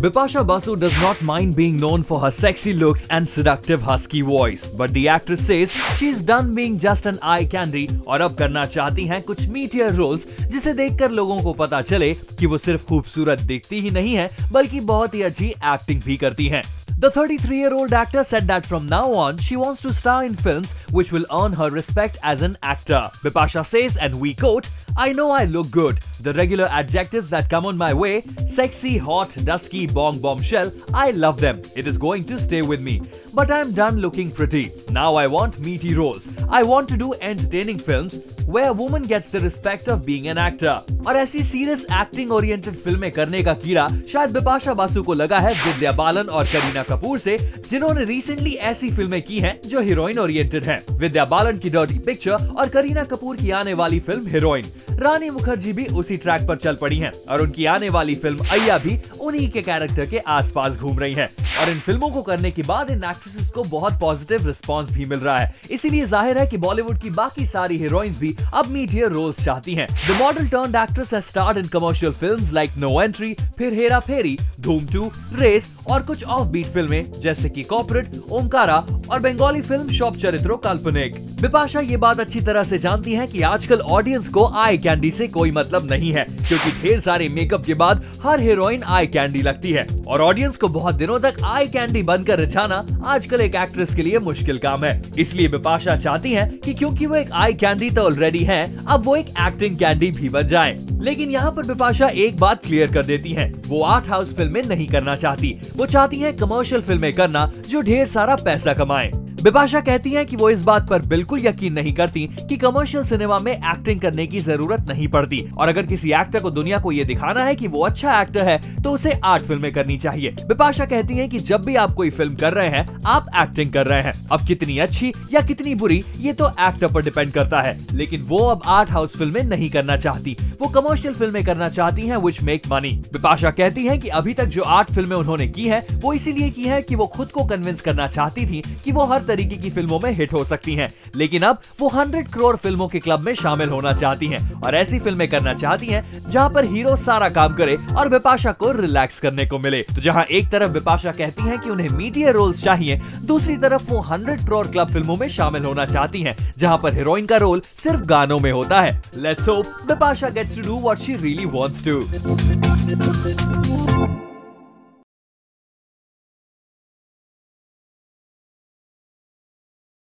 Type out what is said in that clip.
Bipasha Basu does not mind being known for her sexy looks and seductive husky voice, but the actress says she's done being just an eye candy और अब करना चाहती हैं कुछ meatier roles जिसे देखकर लोगों को पता चले कि वो सिर्फ खूबसूरत दिखती ही नहीं है बल्कि बहुत ही अच्छी एक्टिंग भी करती हैं। The 33-year-old actor said that from now on, she wants to star in films which will earn her respect as an actor. Bipasha says, and we quote, "I know I look good. The regular adjectives that come on my way, sexy, hot, dusky, bombshell, I love them. It is going to stay with me. But I'm done looking pretty. Now I want meaty roles. I want to do entertaining films where a woman gets the respect of being an actor." और ऐसी serious acting oriented फिल्में करने का कीड़ा शायद बिपाशा बासु को लगा है विद्या बालन और करीना कपूर से, जिन्होंने रिसेंटली ऐसी फिल्में की हैं जो हीरोइन ओरिएंटेड हैं। विद्या बालन की डर्टी पिक्चर और करीना कपूर की आने वाली फिल्म हीरोइन। रानी मुखर्जी भी उसी ट्रैक पर चल पड़ी हैं और उनकी आने वाली फिल्म अय्या भी उन्हीं के कैरेक्टर के आसपास घूम रही है। और इन फिल्मों को करने के बाद इन एक्ट्रेसेस को बहुत पॉजिटिव रिस्पांस भी मिल रहा है। इसीलिए जाहिर है कि बॉलीवुड की बाकी सारी हीरोइंस भी अब मीटियर रोल्स चाहती हैं। The model turned actress has starred in commercial films like no entry, Phir Hera फेरी, धूम 2, रेस और कुछ ऑफ बीट फिल्में जैसे कि कॉर्पोरेट, ओमकारा और बंगाली फिल्म शॉप चरित्रों काल्पनिक। बिपाशा ये बात अच्छी तरह से जानती हैं कि आजकल ऑडियंस को आई कैंडी से कोई मतलब नहीं है, क्योंकि ढेर सारे मेकअप के बाद हर हीरोइन आई कैंडी लगती है और ऑडियंस को बहुत दिनों तक आई कैंडी बनकर रिझाना आजकल एक एक्ट्रेस के लिए मुश्किल काम है। इसलिए बिपाशा चाहती हैं कि क्योंकि वो एक आई कैंडी तो ऑलरेडी है, अब वो एक एक्टिंग कैंडी भी बन जाए। लेकिन यहाँ पर बिपाशा एक बात क्लियर कर देती हैं, वो आर्ट हाउस फिल्में नहीं करना चाहती, वो चाहती हैं कमर्शियल फिल्में करना जो ढेर सारा पैसा कमाए। बिपाशा कहती हैं कि वो इस बात पर बिल्कुल यकीन नहीं करती कि कमर्शियल सिनेमा में एक्टिंग करने की जरूरत नहीं पड़ती और अगर किसी एक्टर को दुनिया को ये दिखाना है कि वो अच्छा एक्टर है तो उसे आर्ट फिल्में करनी चाहिए। बिपाशा कहती हैं कि जब भी आप कोई फिल्म कर रहे हैं आप एक्टिंग कर रहे हैं, अब कितनी अच्छी या कितनी बुरी ये तो एक्टर पर डिपेंड करता है, लेकिन वो अब आर्ट हाउस फिल्में नहीं करना चाहती, वो कमर्शियल फिल्में करना चाहती हैं व्हिच मेक मनी। बिपाशा कहती हैं कि अभी तक जो आर्ट फिल्में उन्होंने की है वो इसीलिए की है कि वो खुद को कन्विंस करना चाहती थी कि वो हर तरीके की फिल्मों में हिट हो सकती हैं, लेकिन अब वो 100 करोड़ फिल्मों के क्लब में शामिल होना चाहती हैं और ऐसी फिल्में करना चाहती हैं जहां पर हीरो सारा काम करे और बिपाशा को रिलैक्स करने को मिले। तो जहां एक तरफ बिपाशा कहती हैं कि उन्हें मीडिया रोल्स चाहिए, दूसरी तरफ वो 100 करोड़ क्लब फिल्मों में शामिल होना चाहती हैं जहां पर हीरोइन का रोल सिर्फ गानों में होता है। Let's hope Bipasha gets to do what she really wants to.